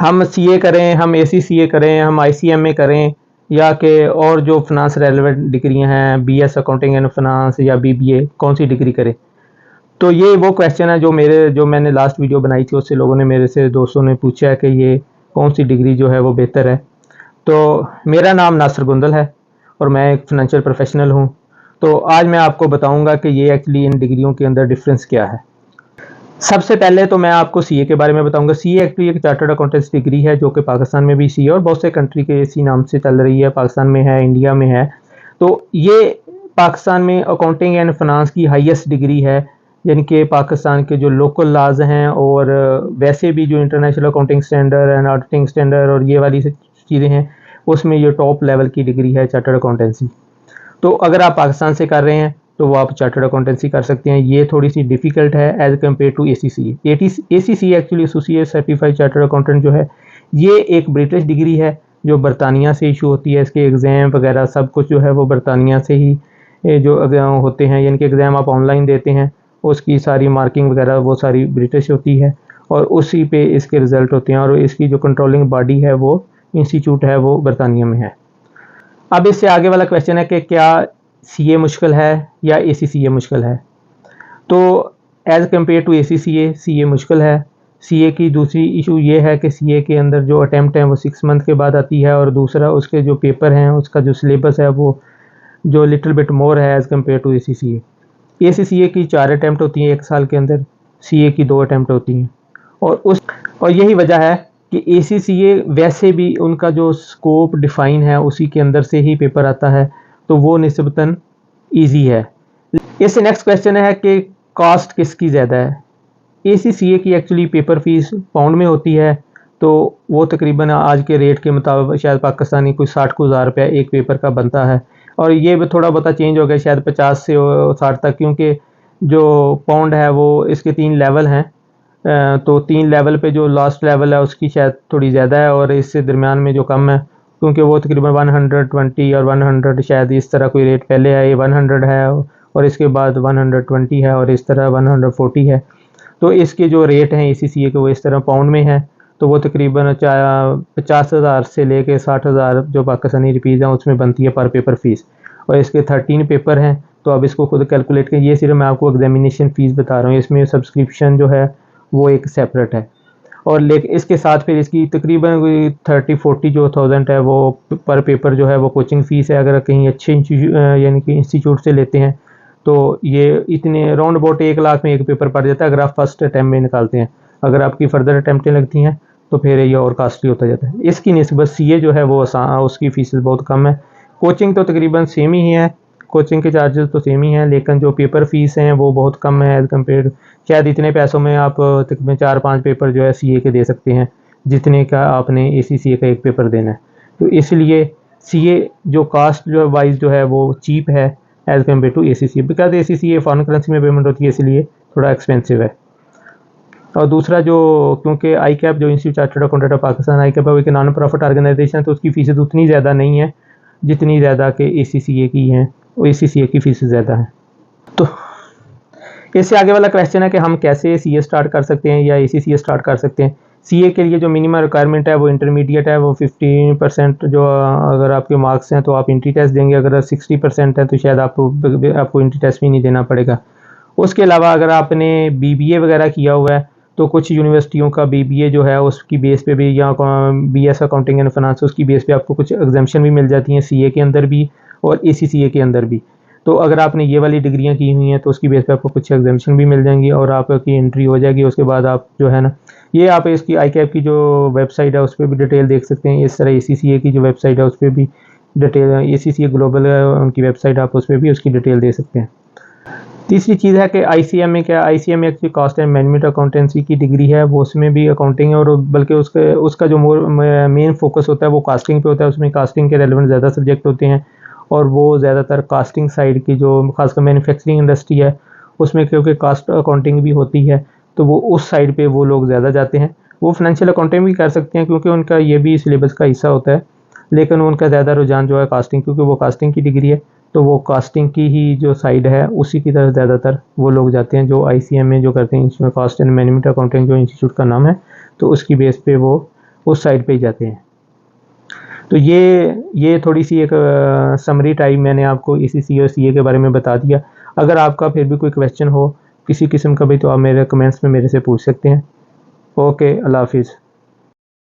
हम सीए करें, हम एसीसीए करें, हम आईसीएमए करें, या कि और जो फिनांस रेलेवेंट डिग्रियां हैं, बीएस अकाउंटिंग एंड फिनांस या बीबीए, कौन सी डिग्री करें। तो ये वो क्वेश्चन है जो मैंने लास्ट वीडियो बनाई थी, उससे लोगों ने मेरे से दोस्तों ने पूछा है कि ये कौन सी डिग्री जो है वो बेहतर है। तो मेरा नाम नासिर गुंदल है और मैं एक फाइनेंशियल प्रोफेशनल हूँ। तो आज मैं आपको बताऊंगा कि ये एक्चुअली इन डिग्रियों के अंदर डिफरेंस क्या है। सबसे पहले तो मैं आपको सीए के बारे में बताऊंगा। सीए एक्चुअली एक चार्टर्ड अकाउंटेंट्स डिग्री है जो कि पाकिस्तान में भी सीए और बहुत से कंट्री के इसी नाम से चल रही है। पाकिस्तान में है, इंडिया में है। तो ये पाकिस्तान में अकाउंटिंग एंड फाइनेंस की हाईएस्ट डिग्री है, यानी कि पाकिस्तान के जो लोकल लाज हैं और वैसे भी जो international accounting standard and auditing standard और ये वाली चीज़ें हैं, उसमें ये टॉप लेवल की डिग्री है चार्टर्ड अकाउंटेंसी। तो अगर आप पाकिस्तान से कर रहे हैं तो वो आप चार्टर्ड अकाउंटेंसी कर सकते हैं। ये थोड़ी सी डिफ़िकल्ट है as compare to ACCA. ACCA actually associate certified chartered accountant जो है, ये एक ब्रिटिश डिग्री है जो बरतानिया से इशू होती है। इसके एग्ज़ाम वगैरह सब कुछ जो है वो बरतानिया से ही जो एग्ज़ाम होते हैं, यानी कि एग्ज़ाम आप ऑनलाइन देते हैं, उसकी सारी मार्किंग वगैरह वो सारी ब्रिटिश होती है और उसी पे इसके रिज़ल्ट होते हैं। और इसकी जो कंट्रोलिंग बॉडी है, वो इंस्टीट्यूट है, वो बरतानिया में है। अब इससे आगे वाला क्वेश्चन है कि क्या सीए मुश्किल है या एसीसीए मुश्किल है। तो as compare to ACCA, CA मुश्किल है। सीए की दूसरी इशू ये है कि सीए के अंदर जो अटैम्प्ट है वो 6 मंथ के बाद आती है, और दूसरा उसके जो पेपर हैं, उसका जो सिलेबस है वो जो लिटिल बिट मोर है as compare to ACCA. ACCA की 4 अटैम्प्ट होती हैं 1 साल के अंदर, सीए की 2 अटैम्प्ट होती हैं। और यही वजह है कि एसीसीए वैसे भी उनका जो स्कोप डिफाइन है उसी के अंदर से ही पेपर आता है, तो वो निस्बतन ईजी है। इससे नेक्स्ट क्वेश्चन है कि कॉस्ट किसकी ज़्यादा है। एसीसीए की एक्चुअली पेपर फीस पाउंड में होती है, तो वो तकरीबन आज के रेट के मुताबिक शायद पाकिस्तानी कोई 60,000 रुपया एक पेपर का बनता है। और ये भी थोड़ा बहुत चेंज हो गया शायद 50 से 60 तक, क्योंकि जो पाउंड है वो इसके 3 लेवल हैं। तो 3 लेवल पे जो लास्ट लेवल है उसकी शायद थोड़ी ज़्यादा है, और इससे दरमियान में जो कम है, क्योंकि वो तकरीबन 120 और 100 शायद इस तरह कोई रेट पहले है। ये 100 है और इसके बाद 120 है और इस तरह 140 है। तो इसके जो रेट हैं एसीसीए के वो इस तरह पाउंड में है। तो वो तकरीबन 50,000 से लेके 60,000 जो पाकिस्तानी रुपीज़ हैं उसमें बनती है पर पेपर फ़ीस। और इसके 13 पेपर हैं, तो अब इसको खुद कैलकुलेट करें। ये सिर्फ मैं आपको एग्जामिनेशन फ़ीस बता रहा हूँ, इसमें सब्सक्रिप्शन जो है वो एक सेपरेट है। और लेकिन इसके साथ फिर इसकी तकरीबन 30-40 जो थाउजेंड है वो पर पेपर जो है वो कोचिंग फ़ीस है। अगर कहीं अच्छे यानी कि इंस्टीट्यूट से लेते हैं तो ये इतने राउंड अबाउट 1 लाख में एक पेपर पड़ जाता है अगर आप फर्स्ट अटैम्प्ट में निकालते हैं। अगर आपकी फर्दर अटैम्प्टें लगती हैं तो फिर ये और कास्टली होता जाता है। इसकी निस्बत सीए जो है वो आसान, उसकी फ़ीस बहुत कम है। कोचिंग तो तकरीबन सेम ही है, कोचिंग के चार्जेस तो सेम ही हैं, लेकिन जो पेपर फ़ीस हैं वो बहुत कम है एज़ कम्पेयर। शायद इतने पैसों में आप तकरीबन 4-5 पेपर जो है सीए के दे सकते हैं जितने का आपने एसीसीए का एक पेपर देना है। तो इसलिए सीए जो कास्ट जो वाइज जो है वो चीप है as compare to ACCA, because ACCA foreign currency में पेमेंट होती है, इसलिए थोड़ा एक्सपेंसिव है। और दूसरा जो, क्योंकि आई कैप जो institute chartered accountant of Pakistan, I cap एक नॉन प्रॉफिट ऑर्गेनाइजेशन है, तो उसकी फ़ीसें उतनी ज़्यादा नहीं है जितनी ज़्यादा के एसीसीए की हैं, और एसीसीए की फ़ीस ज़्यादा है। तो इससे आगे वाला क्वेश्चन है कि हम कैसे सीए स्टार्ट कर सकते हैं या एसीसीए स्टार्ट कर सकते हैं। सीए के लिए जो मिनिमम रिक्वायरमेंट है वो इंटरमीडिएट है, वो 15% जो अगर आपके मार्क्स हैं तो आप इंट्री टेस्ट देंगे। अगर 60% है तो शायद आपको इंट्री टेस्ट भी नहीं देना पड़ेगा। उसके अलावा अगर आपने बीबीए वगैरह किया हुआ है तो कुछ यूनिवर्सिटियों का बीबीए जो है उसकी बेस पे भी, या बीएस अकाउंटिंग एंड फाइनेंस, उसकी बेस पे आपको कुछ एग्जाम्शन भी मिल जाती हैं सीए के अंदर भी और एसीसीए के अंदर भी। तो अगर आपने ये वाली डिग्रियां की हुई हैं तो उसकी बेस पे आपको कुछ एग्जाम्शन भी मिल जाएंगी और आपकी एंट्री हो जाएगी। उसके बाद आप जो है ना, ये आप इसकी आई कैप की जो वेबसाइट है उस पर भी डिटेल देख सकते हैं। इस तरह एसीसीए की जो वेबसाइट है उस पर भी डिटेल, एसीसीए ग्लोबल उनकी वेबसाइट, आप उस पर भी उसकी डिटेल दे सकते हैं। तीसरी चीज़ है कि आईसीएमए क्या है। ICMA actually cost and management accountancy की डिग्री है, वो उसमें भी अकाउंटिंग है, और बल्कि उसका जो मेन फोकस होता है वो कास्टिंग पे होता है। उसमें कास्टिंग के रेलेवेंट ज़्यादा सब्जेक्ट होते हैं और वो ज़्यादातर कास्टिंग साइड की जो खासकर मैन्युफैक्चरिंग इंडस्ट्री है उसमें, क्योंकि कास्ट अकाउंटिंग भी होती है तो वो उस साइड पे वो लोग ज़्यादा जाते हैं। वो फाइनेंशियल अकाउंटिंग भी कर सकते हैं क्योंकि उनका ये भी सिलेबस का हिस्सा होता है, लेकिन उनका ज़्यादा रुझान जो है कास्टिंग, क्योंकि वो कास्टिंग की डिग्री है तो वो कास्टिंग की ही जो साइड है उसी की तरफ ज़्यादातर वो लोग जाते हैं। जो आईसीएमए जो करते हैं, इसमें कास्ट एंड मैनेजमेंट अकाउंटिंग जो इंस्टीट्यूट का नाम है, तो उसकी बेस पे वो उस साइड पे ही जाते हैं। तो ये थोड़ी सी एक समरी टाइप मैंने आपको ACCA और CA के बारे में बता दिया। अगर आपका फिर भी कोई क्वेश्चन हो किसी किस्म का भी तो आप मेरे कमेंट्स में मेरे से पूछ सकते हैं। ओके, अल्लाह हाफिज़।